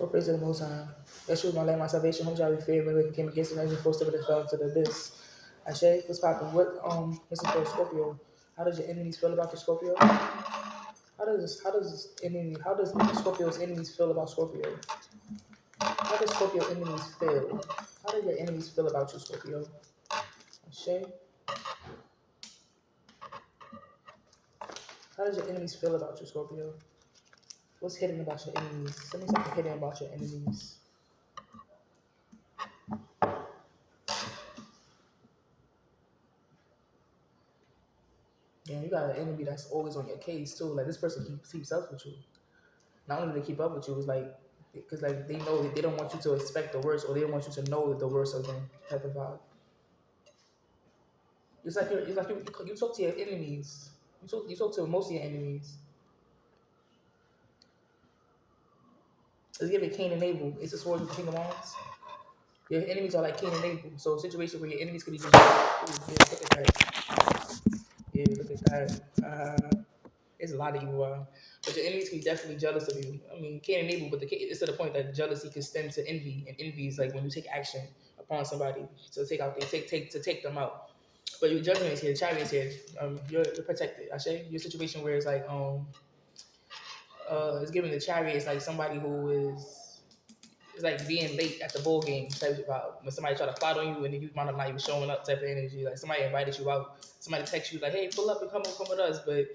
Oh, praise to the Most High. Yeshua, my light, my salvation. Whom shall we fear? When we came against the nation, forced over the fell to the abyss. Ashay, what's poppin'? This is for Scorpio. How does your enemies feel about the Scorpio? How does Scorpio's enemies feel about Scorpio? How does Scorpio enemies feel? How do your enemies feel about you, Scorpio? Ashay, how does your enemies feel about you, Scorpio? What's hidden about your enemies? Tell me something hidden about your enemies. Yeah, you got an enemy that's always on your case too. Like this person keeps up with you. Not only do they keep up with you, it's like because like they know that they don't want you to expect the worst, or they don't want you to know the worst of them type of vibe. You talk to your enemies. You talk to most of your enemies. Let's give it Cain and Abel. It's a sword with the king of wands. Your enemies are like Cain and Abel. So a situation where your enemies could be just ooh, yeah, look at that. Yeah, look at that. It's a lot of evil, but your enemies can be definitely jealous of you. I mean, Cain and Abel, but it's to the point that jealousy can stem to envy, and envy is like when you take action upon somebody to take them out. But your judgment is here, chariot is here. You're protected. I say your situation where it's like it's giving the chariot is like somebody who is it's like being late at the bowl game type of vibe. When somebody try to plot on you and then you might not even showing up type of energy. Like somebody invited you out, somebody text you like, "Hey, pull up and come with us," but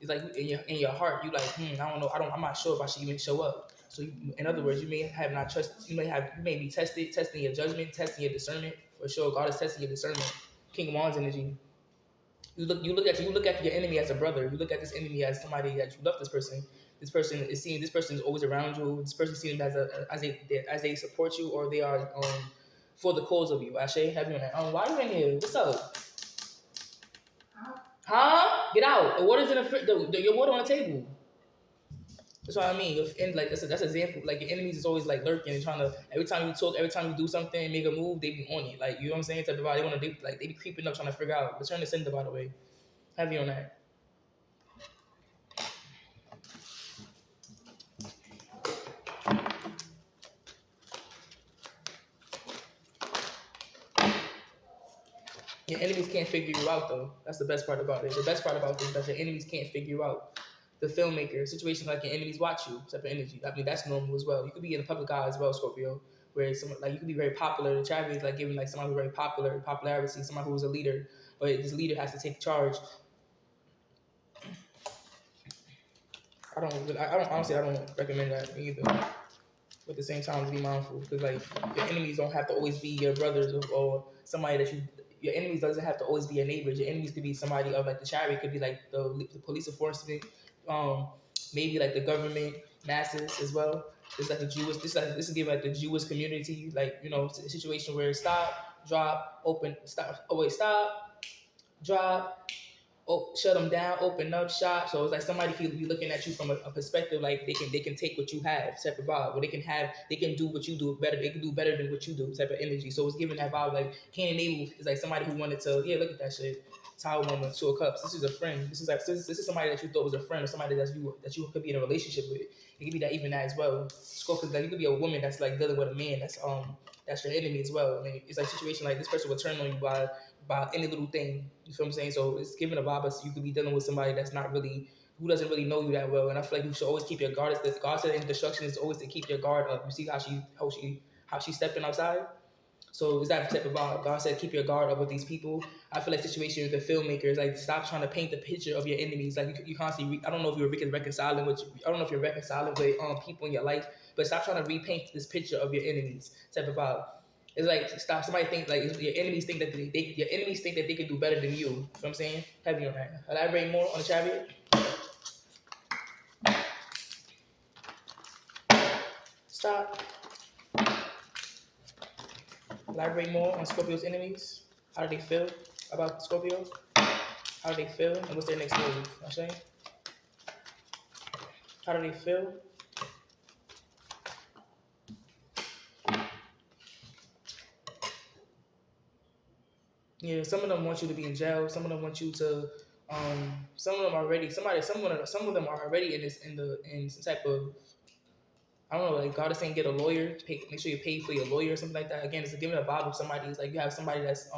it's like in your heart, you like, I don't know, I'm not sure if I should even show up. So in other words, you may have not trust. You may be testing your judgment, testing your discernment for sure. God is testing your discernment. King of Wands energy. You look at your enemy as a brother. You look at this enemy as somebody that you love. This person. This person is always around you. This person is seen as they support you, or they are for the cause of you. Ashay, have you on that? Why are you in here? What's up? Huh? Get out. The water's in your water on the table. That's what I mean. And like that's an example. Like your enemies is always like lurking and trying to. Every time you talk, every time you do something, make a move, they be on it. Like you know what I'm saying? Type of vibe. They want to like they be creeping up, trying to figure out. Return the sender, by the way. Have you on that? Your enemies can't figure you out though. That's the best part about it. The best part about this is that your enemies can't figure you out. The filmmaker, situation like your enemies watch you type of energy. I mean that's normal as well. You could be in the public eye as well, Scorpio, where someone like you could be very popular. The charity is like giving like someone who's very popularity, someone who's a leader, but this leader has to take charge. I don't recommend that either. But at the same time, be mindful because like your enemies don't have to always be your brothers or somebody that you. Your enemies doesn't have to always be your neighbors. Your enemies could be somebody of like the charity. Could be like the police enforcement, um, maybe like the government masses as well. It's like the Jewish. This is giving like the Jewish community, like a situation where stop, drop, open, stop. Oh wait, stop, drop, shut them down, open up shop. So it's like somebody could be looking at you from a perspective like they can take what you have, type of vibe. Or they can do what you do better. They can do better than what you do, type of energy. So it's giving that vibe like Cain and Abel is like somebody who wanted to look at that shit. Tower moment, two of cups. This is a friend. This is somebody that you thought was a friend, or somebody that you could be in a relationship with. It could be that even that as well. Scorpio, like you could be a woman that's like dealing with a man that's your enemy as well. I mean, it's like a situation like this person will turn on you by any little thing. You feel what I'm saying? So it's giving a vibe so you could be dealing with somebody who doesn't really know you that well. And I feel like you should always keep your guard. God said in instruction is always to keep your guard up. You see how she's stepping outside? So it's that type of vibe. God said keep your guard up with these people. I feel like situation with the filmmakers, like stop trying to paint the picture of your enemies. Like you constantly, I don't know if you're reconciling with, I don't know if you're reconciling with people in your life, but stop trying to repaint this picture of your enemies type of vibe. It's like stop. Somebody think like your enemies think that your enemies think that they can do better than you. You know what I'm saying? Heavy on that. Elaborate more on the chariot. Stop. Elaborate more on Scorpio's enemies. How do they feel about Scorpio? How do they feel? And what's their next move? You know what I'm saying? How do they feel? Yeah, some of them want you to be in jail. Some of them want you to. Some of them already. Some of them are already in some type of. I don't know, like God is saying get a lawyer, make sure you pay for your lawyer or something like that. Again, it's giving a vibe of somebody. It's like you have somebody that's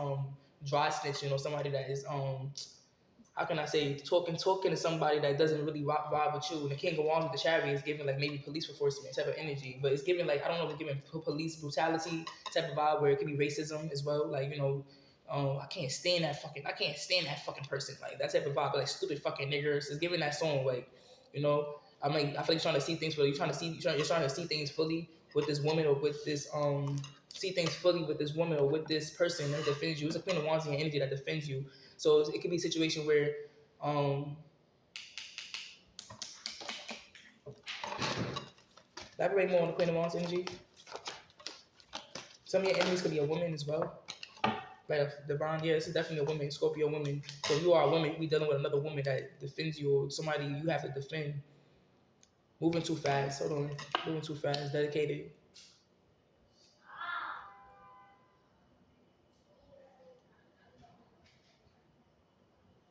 dry snitching or somebody that is how can I say talking to somebody that doesn't really vibe with you. And the King of Wands with the Chariot is giving like maybe police enforcement type of energy, but it's giving like I don't know, it's giving police brutality type of vibe where it could be racism as well. Like I can't stand that fucking person. Like that type of vibe, like stupid fucking niggers. It's giving that song like you know. I mean, I feel like you're trying to see things fully. You're trying to see things fully with this woman or with this see things fully with this woman or with this person that defends you. It's a Queen of Wands in your energy that defends you. So it could be a situation where um elaborate more on the Queen of Wands energy. Some of your enemies could be a woman as well. Like a divine, yeah, this is definitely a woman, Scorpio woman. So if you are a woman, you be dealing with another woman that defends you or somebody you have to defend. Moving too fast. Hold on. Moving too fast. Dedicated.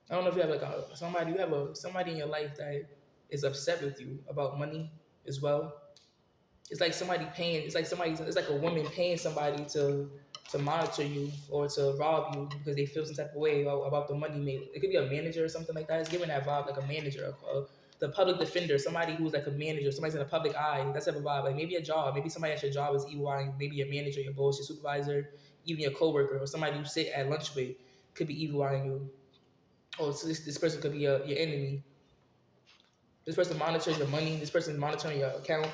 I don't know if you have like somebody in your life that is upset with you about money as well. It's like somebody paying. It's like a woman paying somebody to monitor you or to rob you because they feel some type of way about the money made. It could be a manager or something like that. It's giving that vibe like a manager, the public defender, somebody who's like a manager, somebody's in the public eye. That's type of vibe. Like maybe a job, maybe somebody at your job is evil eyeing. Maybe your manager, your boss, your supervisor, even your coworker, or somebody you sit at lunch with could be evil eyeing you. Or so this person could be your enemy. This person monitors your money. This person is monitoring your account.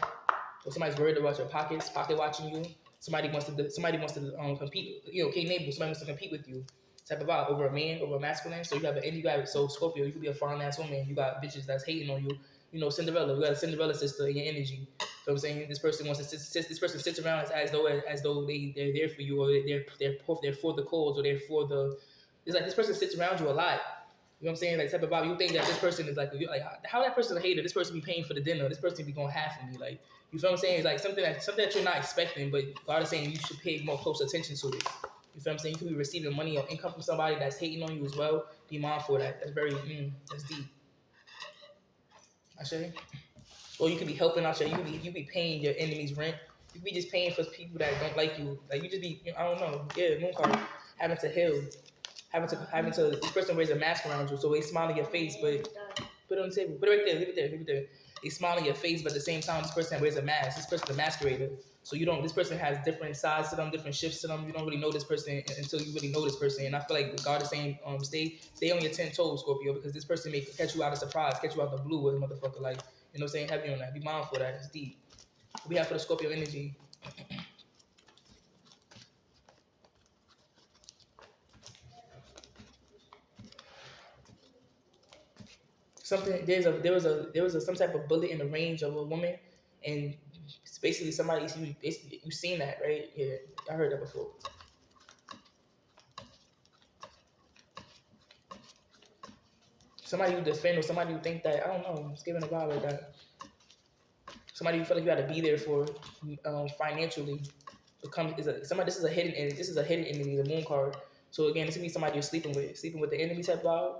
Or somebody's worried about your pockets, pocket watching you. Somebody wants to compete. King Nabal. Somebody wants to compete with you. Type of vibe over a man, over a masculine. So you got so Scorpio. You could be a fine ass woman. You got bitches that's hating on you. Cinderella. You got a Cinderella sister in your energy. You know what I'm saying? This person wants to sit. This person sits around as though they're there for you or they're for the cause or they're for the. It's like this person sits around you a lot. You know what I'm saying? Like type of vibe. You think that this person is like how that person a hater? This person be paying for the dinner. This person be going half for me. Like you feel what I'm saying? It's like something that you're not expecting, but God is saying you should pay more close attention to it. You feel what I'm saying? You could be receiving money or income from somebody that's hating on you as well. Be mindful of that. That's very that's deep. I say. Or you could be helping out your you be paying your enemies rent. You be just paying for people that don't like you. Like you just be I don't know. Yeah, moon card having to heal. Having to this person wears a mask around you, so they smile in your face, but put it on the table. Put it right there, leave it there. They smile in your face, but at the same time, this person wears a mask. This person's a masquerader. So this person has different sides to them, different shifts to them. You don't really know this person until you really know this person. And I feel like God is saying, stay on your 10 toes, Scorpio, because this person may catch you out of surprise, catch you out the blue with a motherfucker. Like, you know what I'm saying? Heavy on that. Be mindful of that. It's deep. What we have for the Scorpio energy. Something there was some type of bullet in the range of a woman, and it's basically you seen that, right? Yeah, I heard that before. Somebody you defend or somebody you think that I don't know, it's giving a vibe like that. Somebody you feel like you got to be there for financially. This is a hidden enemy. This is a hidden enemy, the moon card. So again, this could be somebody you're sleeping with the enemy type vibe.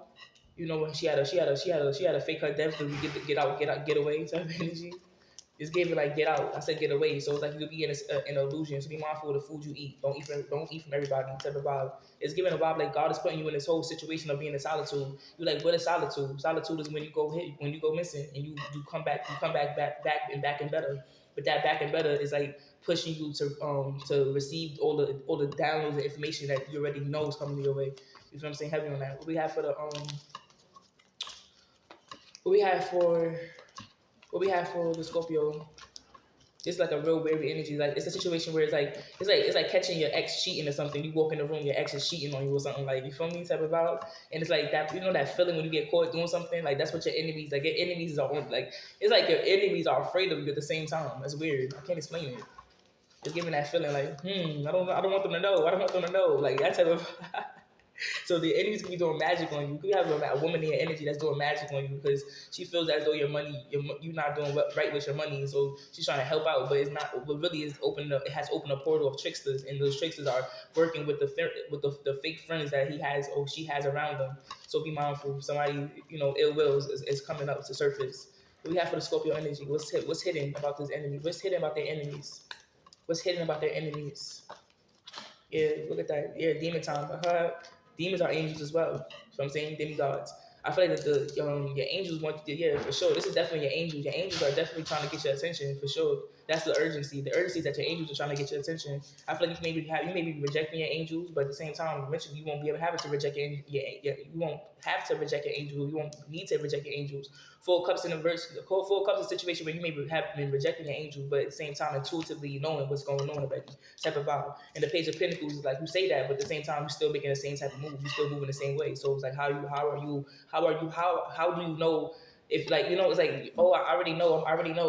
When she had a fake her death to get away type of energy. Just gave it like get out. I said get away. So it's like you could be in an illusion. So be mindful of the food you eat. Don't eat from everybody type of vibe. It's giving a vibe like God is putting you in this whole situation of being in solitude. You like what is solitude? Solitude is when you go missing and you come back and better. But that back and better is like pushing you to receive all the downloads and information that you already know is coming your way. You feel what I'm saying? Heavy on that. What we have for the Scorpio, it's like a real weary energy. Like it's a situation where it's like catching your ex cheating or something. You walk in the room, your ex is cheating on you or something. Like you feel me, type of vibe. And it's like that. That feeling when you get caught doing something. Like that's what your enemies. Like your enemies are like. It's like your enemies are afraid of you at the same time. That's weird. I can't explain it. It's giving that feeling like I don't want them to know. I don't want them to know. Like that type of. So the enemies could be doing magic on you. You could have a woman in your energy that's doing magic on you because she feels as though you're not doing right with your money. So she's trying to help out, but it's not. What really is opening up? It has opened a portal of tricksters, and those tricksters are working with the fake friends that he has or she has around them. So be mindful. Somebody ill will is coming up to surface. What we have for the Scorpio energy? What's hidden about this enemy? What's hidden about their enemies? What's hidden about their enemies? Yeah, look at that. Yeah, demon time. But demons are angels as well. So I'm saying demigods. I feel like that your angels want you to, yeah, for sure. This is definitely your angels. Your angels are definitely trying to get your attention for sure. That's the urgency. The urgency is that your angels are trying to get your attention. I feel like you may be rejecting your angels, but at the same time, eventually you won't be able to have it to reject you won't have to reject your angels. You won't need to reject your angels. Four cups in a verse, four cups is a situation where you may have been rejecting your angels, but at the same time, intuitively knowing what's going on about you, type of vibe. And the Page of Pentacles is like you say that, but at the same time, you're still making the same type of move. You're still moving the same way. So it's like how do you know if like it's like I already know,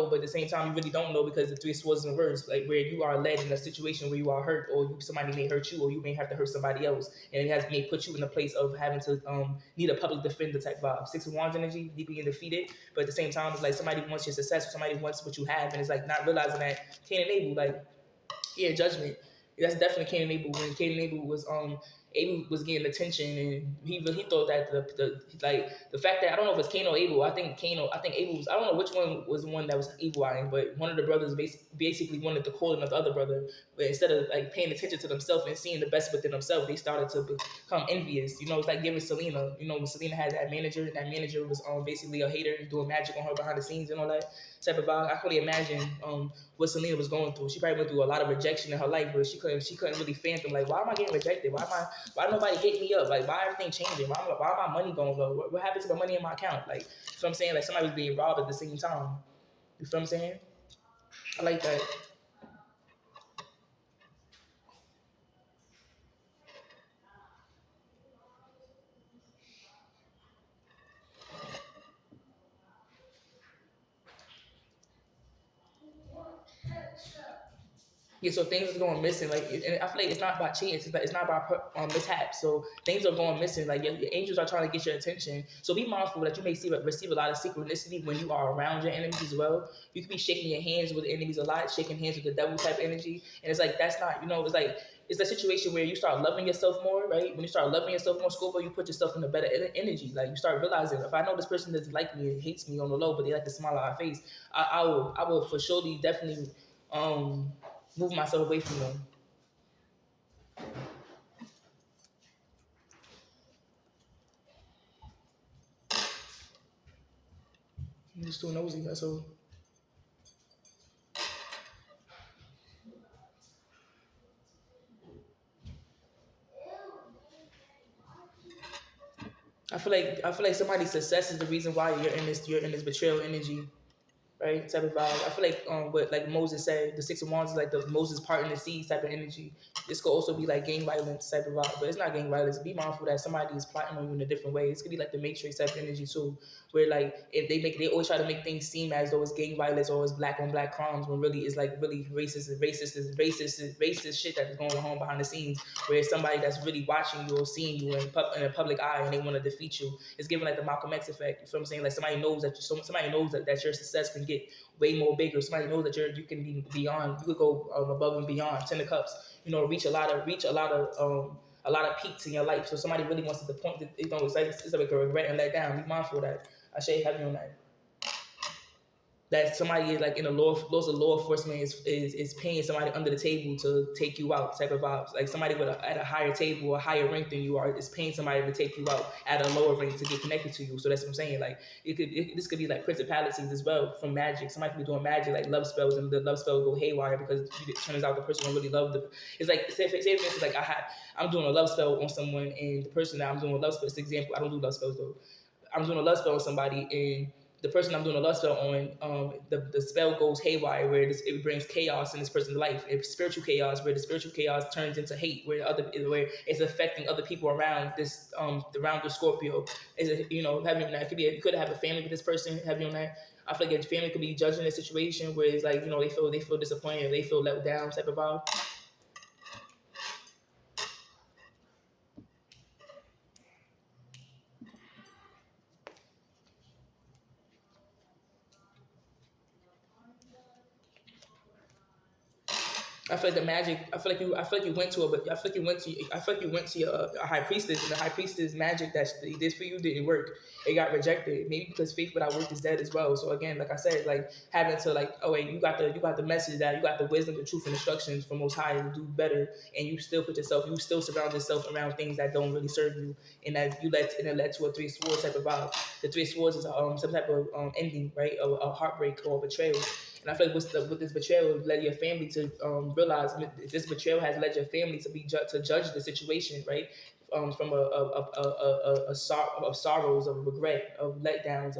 but at the same time you really don't know because the Three of Swords in reverse, like where you are led in a situation where you are hurt, or somebody may hurt you, or you may have to hurt somebody else, and it may put you in a place of having to need a public defender type vibe. Six of Wands energy, deeply being defeated, but at the same time it's like somebody wants your success, or somebody wants what you have, and it's like not realizing that Cain and Abel, like judgment. That's definitely Cain and Abel. When Cain and Abel was Abel was getting attention, and he thought that the fact that I don't know if it's Cain or Abel. I think Abel was, I don't know which one was the one that was evil eyeing, but one of the brothers basically wanted the calling of the other brother, but instead of like paying attention to themselves and seeing the best within themselves, they started to become envious. It's like giving Selena. When Selena had that manager, and that manager was basically a hater doing magic on her behind the scenes and all that type of vibe. I can only imagine what Selena was going through. She probably went through a lot of rejection in her life, but she couldn't really fathom like, why am I getting rejected? Why nobody hit me up? Like, why everything changing? Why my money going low? What happened to the money in my account? Like, you know what I'm saying? Like somebody was being robbed at the same time. You feel what I'm saying? I like that. Yeah, so things is going missing. Like, and I feel like it's not by chance. It's not by mishap. So things are going missing. Like your angels are trying to get your attention. So be mindful that you may receive a lot of synchronicity when you are around your enemies as well. You could be shaking your hands with enemies a lot, shaking hands with the devil type energy, and it's like that's not. It's like it's a situation where you start loving yourself more, right? When you start loving yourself more, Scorpio, you put yourself in a better energy. Like you start realizing, if I know this person doesn't like me and hates me on the low, but they like to smile on my face, I will for surely definitely um move myself away from them. I'm just too nosy. That's all. I feel like somebody's success is the reason why you're in this betrayal energy, right? Type of vibe. I feel like what like Moses said, the Six of Wands is like the Moses part in the seas type of energy. This could also be like gang violence type of vibe, but it's not gang violence. Be mindful that somebody is plotting on you in a different way. This could be like the Matrix type of energy too, where like if they always try to make things seem as though it's gang violence or it's black on black crimes, when really it's like really racist shit that is going on behind the scenes, where it's somebody that's really watching you or seeing you in a public eye and they want to defeat you. It's given like the Malcolm X effect. You feel what I'm saying? Like somebody knows somebody knows that your success can get way more bigger. Somebody knows that you can be beyond. You could go above and beyond. Ten of Cups. Reach a lot of peaks in your life. So somebody really wants to point that it's like a regret and let down. Be mindful of that. I shade heavy on that. That somebody is like in the law enforcement is paying somebody under the table to take you out type of vibes. Like somebody at a higher table or higher rank than you are is paying somebody to take you out at a lower rank to get connected to you. So that's what I'm saying. Like this could be like principalities as well from magic. Somebody could be doing magic like love spells, and the love spells go haywire because it turns out the person don't really love the. It's like say for instance, like I'm doing a love spell on someone, and the person that I'm doing a love spell. It's an example. I don't do love spells though. I'm doing a love spell on somebody, and the person I'm doing a love spell on, the spell goes haywire, where it brings chaos in this person's life. It's spiritual chaos, where the spiritual chaos turns into hate, where it's affecting other people around around the Scorpio. Having that could be you could have a family with this person, having on that. I feel like your family could be judging a situation where it's like they feel disappointed, they feel let down type of vibe. I feel like the magic. I feel like you. I feel like you went to it, but I feel like you went to. I feel like you went to a high priestess, and the high priestess magic that he did for you didn't work. It got rejected. Maybe because faith without work is dead as well. So again, like I said, like having to like, oh wait, you got the message that you got the wisdom, the truth, and instructions from Most High to do better, and you still you still surround yourself around things that don't really serve you, and that it led to a three swords type of vibe. The three swords is some type of ending, right? A heartbreak or betrayal. And I feel like with this betrayal led your family to realize this betrayal has led your family to to judge the situation, right? From of sorrows, of regret, of letdowns,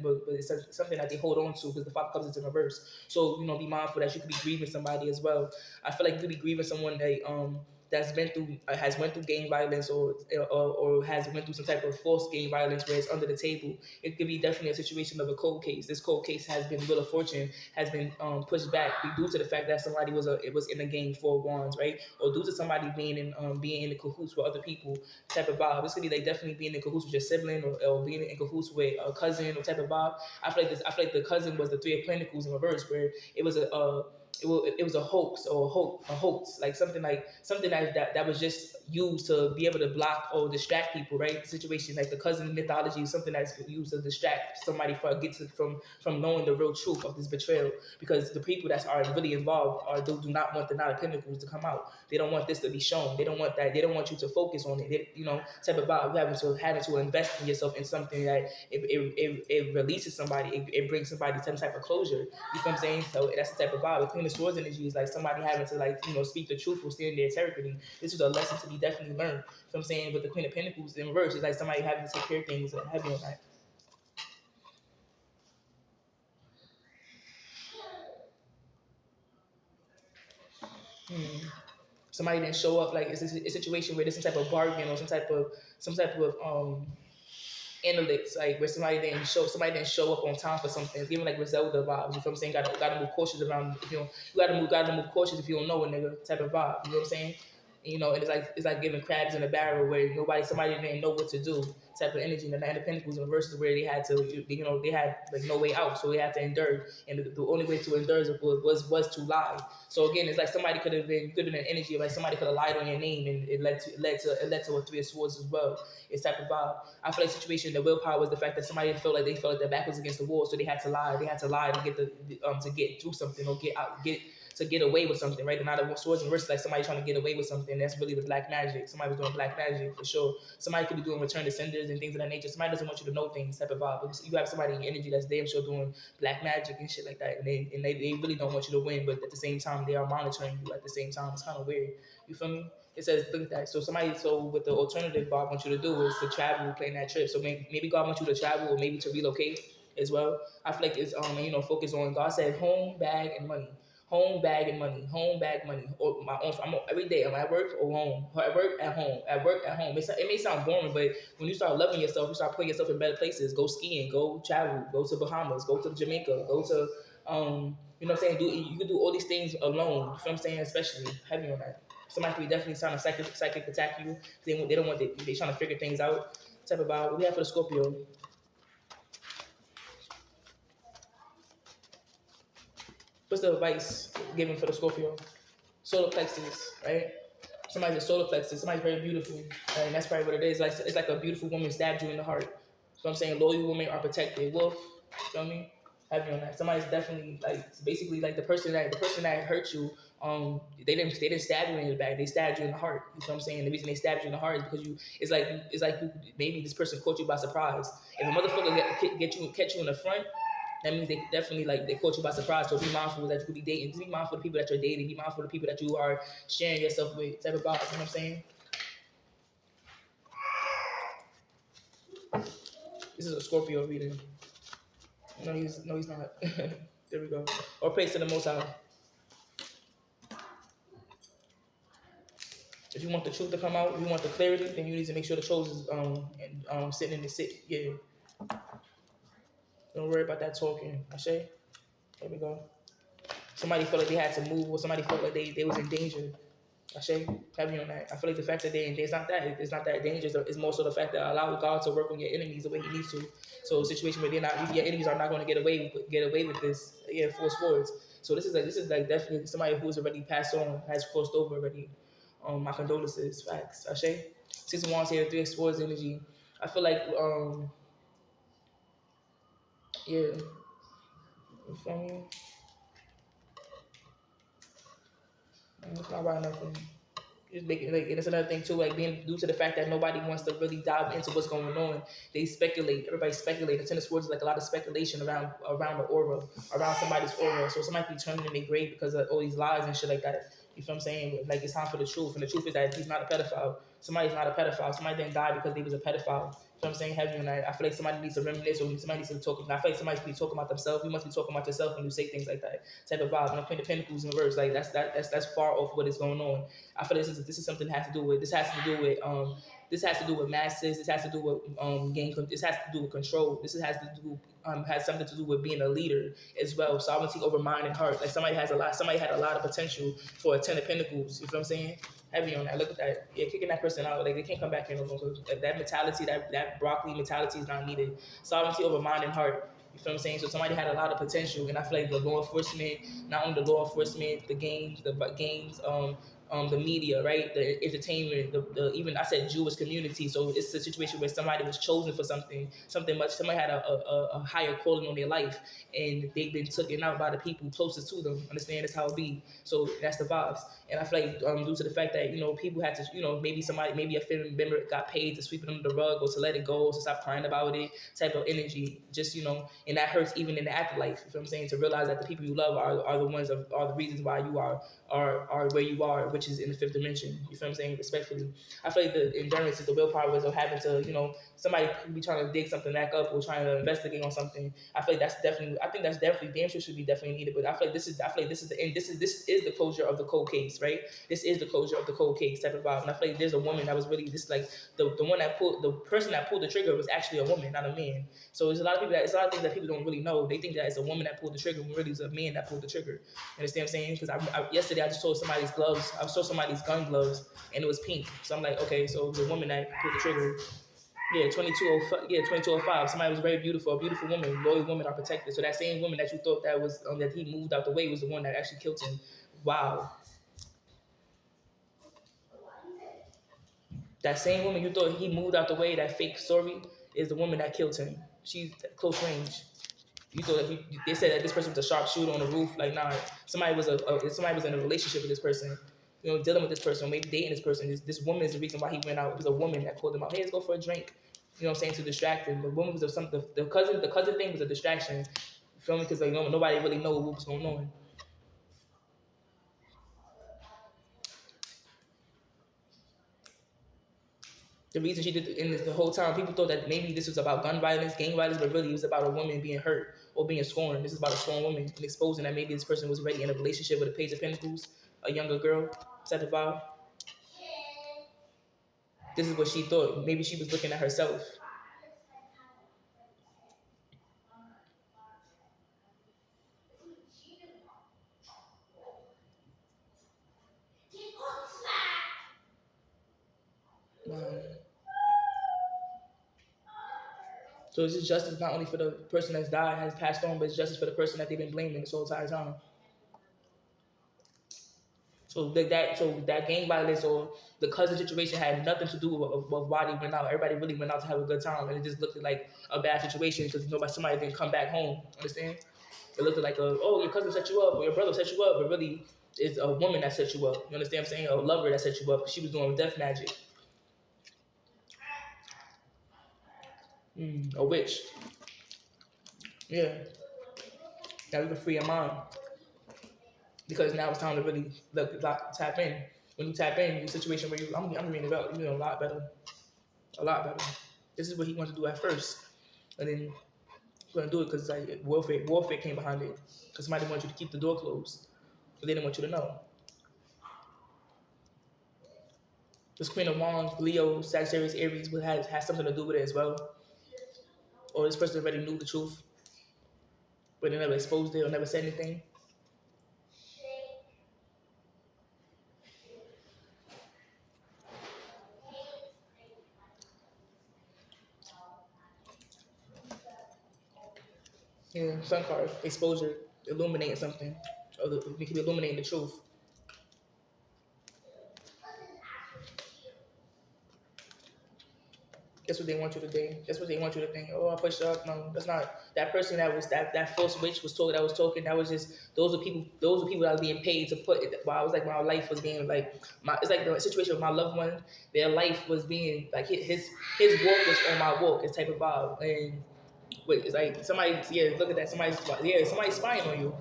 but it's something that they hold on to because the Five Cups is in reverse. So be mindful that you could be grieving somebody as well. I feel like you could be grieving someone that that's been through has went through gang violence or has went through some type of false gang violence where it's under the table. It could be definitely a situation of a cold case. This cold case has been Wheel of Fortune has been pushed back due to the fact that somebody was in the gang for wands, right? Or due to somebody being in the cahoots with other people type of vibe. This could be like definitely being in cahoots with your sibling or being in cahoots with a cousin or type of vibe. I feel like the cousin was the Three of Pentacles in reverse, where it was it was a hoax or a hoax, like something that was just used to be able to block or distract people, right? The situation like the cousin mythology is something that's used to distract somebody from knowing the real truth of this betrayal, because the people that are really involved do not want the Nine of Pentacles to come out. They don't want this to be shown. They don't want that. They don't want you to focus on it. Type of vibe. Having to invest in yourself in something that it releases somebody. It brings somebody some type of closure. You know what I'm saying? So that's the type of vibe. The Queen of Swords energy is like somebody having to speak the truth or stand their integrity. This is a lesson to be definitely learned. You know what I'm saying? But the Queen of Pentacles in reverse is like somebody having to take care of things heavy on that. Somebody didn't show up. Like it's a situation where there's some type of bargain or some type of analytics, like where somebody didn't show up on time for something. It's giving like Griselda vibes. You know what I'm saying? Gotta move cautious around. If you don't, you gotta move cautious if you don't know a nigga type of vibe. You know what I'm saying? And, and it's like giving crabs in a barrel where somebody didn't know what to do type of energy. And the Nine of Pentacles in reverse is where they had to, they had like no way out, so they had to endure. And the only way to endure was to lie. So again, it's like somebody could have been an energy, like somebody could have lied on your name, and it led to a Three of Swords as well. It's type of vibe. I feel like situation, the willpower was the fact that somebody felt like their back was against the wall, so they had to lie. They had to lie to get to get through something or get away with something, right? And not a swords and versus like somebody trying to get away with something. That's really the black magic. Somebody was doing black magic for sure. Somebody could be doing return to senders and things of that nature. Somebody doesn't want you to know things type of vibe. But you have somebody in your energy that's damn sure doing black magic and shit like that, and they really don't want you to win, but at the same time they are monitoring you at the same time. It's kind of weird. You feel me? It says, look at that. So what the alternative God wants you to do is to travel, plan that trip. So maybe God wants you to travel or maybe to relocate as well. I feel like it's focus on, God said home, bag, and money. Home, bag, and money. Home, bag, money. Or my own. Every day. I'm at work or home. Or at work, at home. At work, at home. It may sound boring, but when you start loving yourself, you start putting yourself in better places. Go skiing. Go travel. Go to Bahamas. Go to Jamaica. Go to you know what I'm saying? You can do all these things alone. You know what I'm saying? Especially heavy on that. Somebody could be definitely trying to psychic attack you. They don't want. They trying to figure things out. Type of vibe. What we have for the Scorpio? What's the advice given for the Scorpio? Solar plexus, right? Somebody's a solar plexus. Somebody's very beautiful, right? And that's probably what it is. Like it's like a beautiful woman stabbed you in the heart. So I'm saying loyal women are protected. Wolf, you feel me? Heavy on that. Somebody's definitely like basically like the person that hurt you. They didn't stab you in the back. They stabbed you in the heart. You know what I'm saying? The reason they stabbed you in the heart is because maybe this person caught you by surprise. If a motherfucker catch you in the front, that means they definitely they caught you by surprise. So be mindful that you could be dating. Just be mindful of the people that you're dating. Be mindful of the people that you are sharing yourself with. Type of vibes. You know what I'm saying? This is a Scorpio reading. No, he's not. There we go. Or praise to the Most High. If you want the truth to come out, if you want the clarity, then you need to make sure the chose is sitting in the sit. Yeah. Don't worry about that talking. Ashe. There we go. Somebody felt like they had to move, or somebody felt like they was in danger. Ashe, heavy on that. I feel like the fact that it's not that dangerous. It's more so the fact that allow God to work on your enemies the way He needs to. So a situation where your enemies are not going to get away with this. Yeah, 4 swords. So this is like definitely somebody who's already passed on, has crossed over already. My condolences, facts. Ashe. Season one, here, three explores energy. I feel like yeah, you feel me? It's not about nothing. Just make it like, and it's another thing too, like being due to the fact that nobody wants to really dive into what's going on. They speculate. Everybody speculate. The tennis sports is like a lot of speculation around the aura, around somebody's aura. So somebody be turning in their grave because of all these lies and shit like that. You feel what I'm saying? Like it's time for the truth, and the truth is that he's not a pedophile. Somebody's not a pedophile. Somebody didn't die because they was a pedophile. You know what I'm saying? Heavy on that. I feel like somebody needs to reminisce, or somebody needs to talk. I feel like somebody needs to be talking about themselves. You must be talking about yourself when you say things like that. Type of vibe. And I'm putting the pentacles in reverse. Like that's far off what is going on. I feel this is something that has to do with this has to do with masses. This has to do with This has to do with control. This has to do has something to do with being a leader as well. Sovereignty over mind and heart. Like somebody had a lot of potential for a 10 of Pentacles. You feel what I'm saying? Heavy on that. Look at that. Yeah, kicking that person out. Like they can't come back here no more. That mentality, that broccoli mentality is not needed. Sovereignty over mind and heart. You feel what I'm saying? So somebody had a lot of potential, and I feel like the law enforcement, not only the law enforcement, the media, right, the entertainment, the even I said Jewish community. So it's a situation where somebody was chosen for something much. Somebody had a higher calling on their life, and they've been taken out by the people closest to them. Understand? That's how it be. So that's the vibes. And I feel like due to the fact that people had to maybe a family member got paid to sweep it under the rug or to let it go, to stop crying about it, type of energy. Just and that hurts even in the afterlife. You feel what I'm saying? To realize that the people you love are the ones are the reasons why you are where you are, which is in the fifth dimension. You feel what I'm saying? Respectfully, I feel like the endurance is the willpower of having to somebody could be trying to dig something back up or trying to investigate on something. I feel like I think that's definitely damn sure should be definitely needed. But I feel like this is the end. This is the closure of the cold case, right? This is the closure of the cold case type of vibe. And I feel like there's a woman that was really this like the person that pulled the trigger was actually a woman, not a man. So there's a lot of things that people don't really know. They think that it's a woman that pulled the trigger when really it's a man that pulled the trigger. You understand what I'm saying? Because yesterday I just saw somebody's gloves. I saw somebody's gun gloves and it was pink. So I'm like, okay, so it was a woman that pulled the trigger. Yeah, 2205. Yeah, 2205. Somebody was very beautiful, a beautiful woman. Loyal women are protected. So that same woman that you thought that was that he moved out the way was the one that actually killed him. Wow. That same woman you thought he moved out the way, that fake story, is the woman that killed him. She's close range. You thought they said that this person was a sharpshooter on the roof. Like, nah, somebody was in a relationship with this person. Dealing with this person, maybe dating this person. This woman is the reason why he went out. It was a woman that called him out. Hey, let's go for a drink. You know what I'm saying? To distract him. The woman was something. The cousin thing was a distraction. You feel me? Because nobody really knew what was going on. The reason she did in this, the whole time, people thought that maybe this was about gun violence, gang violence, but really it was about a woman being hurt or being scorned. This is about a scorned woman and exposing that maybe this person was already in a relationship with a Page of Pentacles, a younger girl, type of vibe. This is what she thought. Maybe she was looking at herself. Um, so this is justice not only for the person that's died, has passed on, but it's justice for the person that they've been blaming this whole entire time. So that gang violence or the cousin situation had nothing to do with why they went out. Everybody really went out to have a good time, and it just looked like a bad situation because somebody didn't come back home. Understand? It looked like your cousin set you up or your brother set you up, but really it's a woman that set you up. You understand what I'm saying? A lover that set you up. She was doing death magic. A witch. Yeah. Now you can free your mind because now it's time to really tap in. When you tap in, you're a situation where I'm reading it up. You're doing a lot better. A lot better. This is what he wanted to do at first, and then he's gonna do it because like warfare came behind it. Because somebody wanted you to keep the door closed, but they didn't want you to know. This Queen of Wands, Leo, Sagittarius, Aries has something to do with it as well. Or this person already knew the truth, but they never exposed it or never said anything. Yeah, sun card, exposure, illuminating something. we can be illuminating the truth. That's what they want you to think. That's what they want you to think. Oh, I pushed up. No, that's not. That person that false witch was talking. That was talking. That was just those are people. Those are people that was being paid to put it. While I was like my life was being like my. It's like the situation with my loved one. Their life was being like his walk was on my walk. It's type of vibe. And wait, it's like somebody. Yeah, look at that. Somebody's spying on you.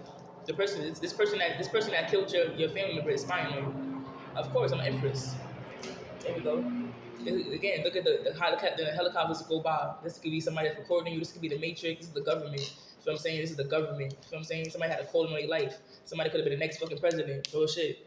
This person that killed your family member is spying on you. Of course, I'm an empress. There we go. Again, look at the helicopters that go by. This could be somebody that's recording you. This could be the Matrix. This is the government. You know what I'm saying? This is the government. You know what I'm saying? Somebody had a call in their life. Somebody could have been the next fucking president. Oh shit.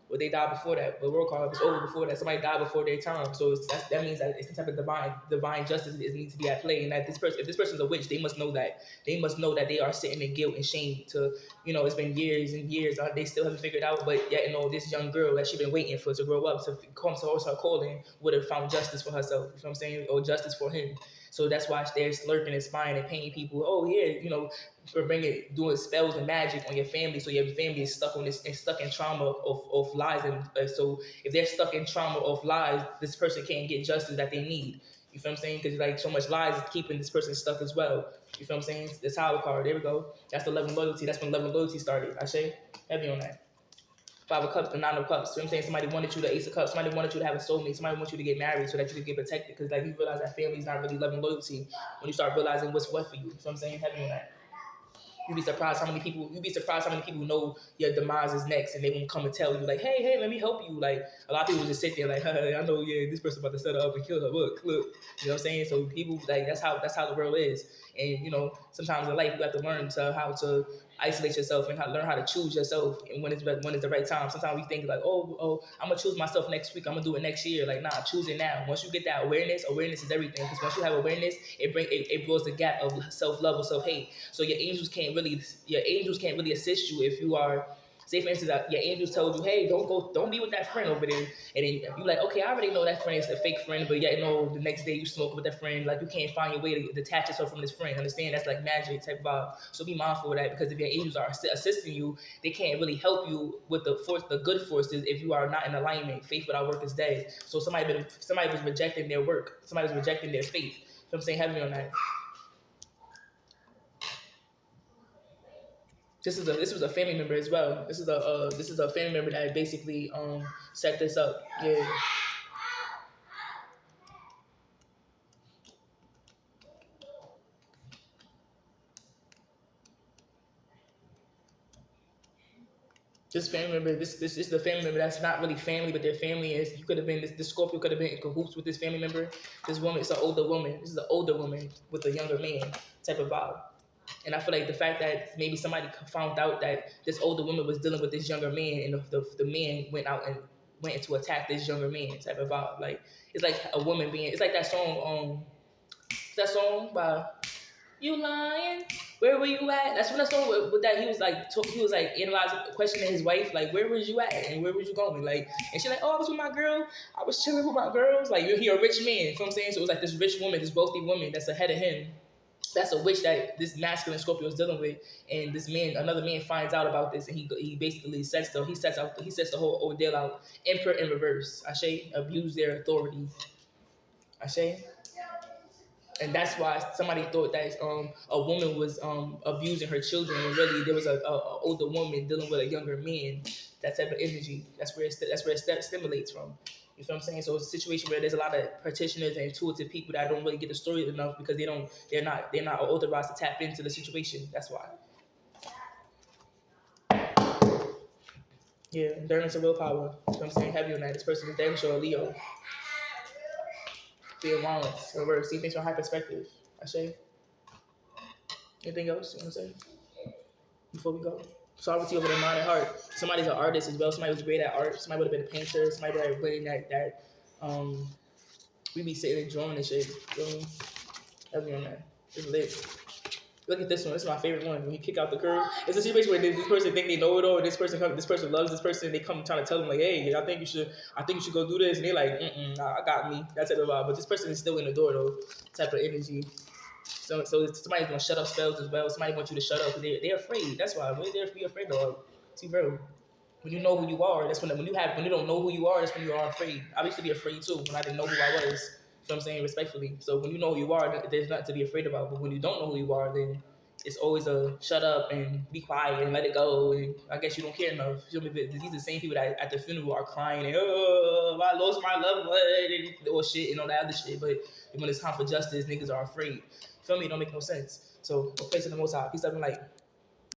But they died before that. But world call was over before that. Somebody died before their time. So that means that it's the type of divine justice that needs to be at play. And that if this person's a witch, they must know that. They must know that they are sitting in guilt and shame to, it's been years and years. They still haven't figured out. But yet, this young girl that she's been waiting for to grow up to come to her calling would have found justice for herself. You know what I'm saying? Or justice for him. So that's why they're lurking and spying and paying people. Oh yeah, for doing spells and magic on your family, so your family is stuck on this and stuck in trauma of lies. And so if they're stuck in trauma of lies, this person can't get justice that they need. You feel what I'm saying? Because like so much lies is keeping this person stuck as well. You feel what I'm saying? The Tower card. There we go. That's the love and loyalty. That's when love and loyalty started. I say heavy on that. Five of Cups, the Nine of Cups. You know what I'm saying? Somebody wanted you, the Ace of Cups. Somebody wanted you to have a soulmate. Somebody wants you to get married so that you can get protected. Because like you realize that family is not really love and loyalty when you start realizing what's what for you. You know what I'm saying? Heavy on that. You'd be surprised how many people know your demise is next and they won't come and tell you like, hey, let me help you. Like a lot of people just sit there like, hey, I know, yeah, this person about to set her up and kill her. Look. You know what I'm saying? So people like that's how the world is. And sometimes in life you have to learn how to isolate yourself and learn how to choose yourself and when it's the right time. Sometimes we think like, oh, I'm gonna choose myself next week. I'm gonna do it next year. Like, nah, choose it now. Once you get that awareness is everything. Because once you have awareness, it brought the gap of self-love or self-hate. So your angels can't really assist you if you are. Say for instance, your angels told you, hey, don't be with that friend over there, and then you're like, okay, I already know that friend is a fake friend, but yet the next day you smoke with that friend, like you can't find your way to detach yourself from this friend. Understand? That's like magic type vibe. So be mindful of that because if your angels are assisting you, they can't really help you with the good forces if you are not in alignment. Faith without work is dead. So somebody was rejecting their work. Somebody was rejecting their faith. So I'm saying heavy on that. This was a family member as well. This is a family member that basically set this up. Yeah. This family member, this is the family member that's not really family, but their family is. You could have been this Scorpio could have been in cahoots with this family member. This woman, it's an older woman. This is an older woman with a younger man type of vibe. And I feel like the fact that maybe somebody found out that this older woman was dealing with this younger man, and the man went to attack this younger man type of vibe. Like it's like a woman being. It's like that song. That song by You Lying. Where were you at? That's when that song with that he was like analyzing, questioning his wife, like where was you at and where was you going? Like, and she like, oh, I was with my girl. I was chilling with my girls. Like you're a rich man. You know what I'm saying? So it was like this rich woman, this wealthy woman that's ahead of him. That's a witch that this masculine Scorpio is dealing with, and another man finds out about this, and he basically sets the whole ordeal out. Emperor in reverse. Ashe, abuse their authority. Ashe. And that's why somebody thought that a woman was abusing her children, and really there was a older woman dealing with a younger man. That type of energy. That's where it stimulates from. You feel what I'm saying? So it's a situation where there's a lot of practitioners and intuitive people that don't really get the story enough because they're not authorized to tap into the situation. That's why. Yeah, endurance and willpower. You know what I'm saying? Heavy on that. This person is damn sure a Leo. Being violence. Reverse. See things from high perspective. I say. Anything else you want to say before we go? Sovereignty over the mind and heart. Somebody's an artist as well. Somebody was great at art. Somebody would have been a painter. Somebody would have been that we be sitting and drawing and shit. You know what I mean? Heavy on that. It's lit. Look at this one. This is my favorite one. When you kick out the curve, it's a situation where this person think they know it all. And this person loves this person. And they come trying to tell them like, hey, I think you should go do this. And they're like, nah, I got me. That's it. But this person is still in the door though. Type of energy. So somebody's gonna shut up spells as well. Somebody wants you to shut up because they're afraid. That's why. They're afraid of. See, bro. When you know who you are, that's when you don't know who you are, that's when you are afraid. I used to be afraid too when I didn't know who I was. You know what I'm saying? Respectfully. So when you know who you are, there's nothing to be afraid about. But when you don't know who you are, then it's always a shut up and be quiet and let it go. And I guess you don't care enough. You know, these are the same people that at the funeral are crying and, oh, I lost my loved one and all shit and all that other shit. But when it's time for justice, niggas are afraid. Feel me? It don't make no sense. So, praise to the Most High. Peace, love, and light.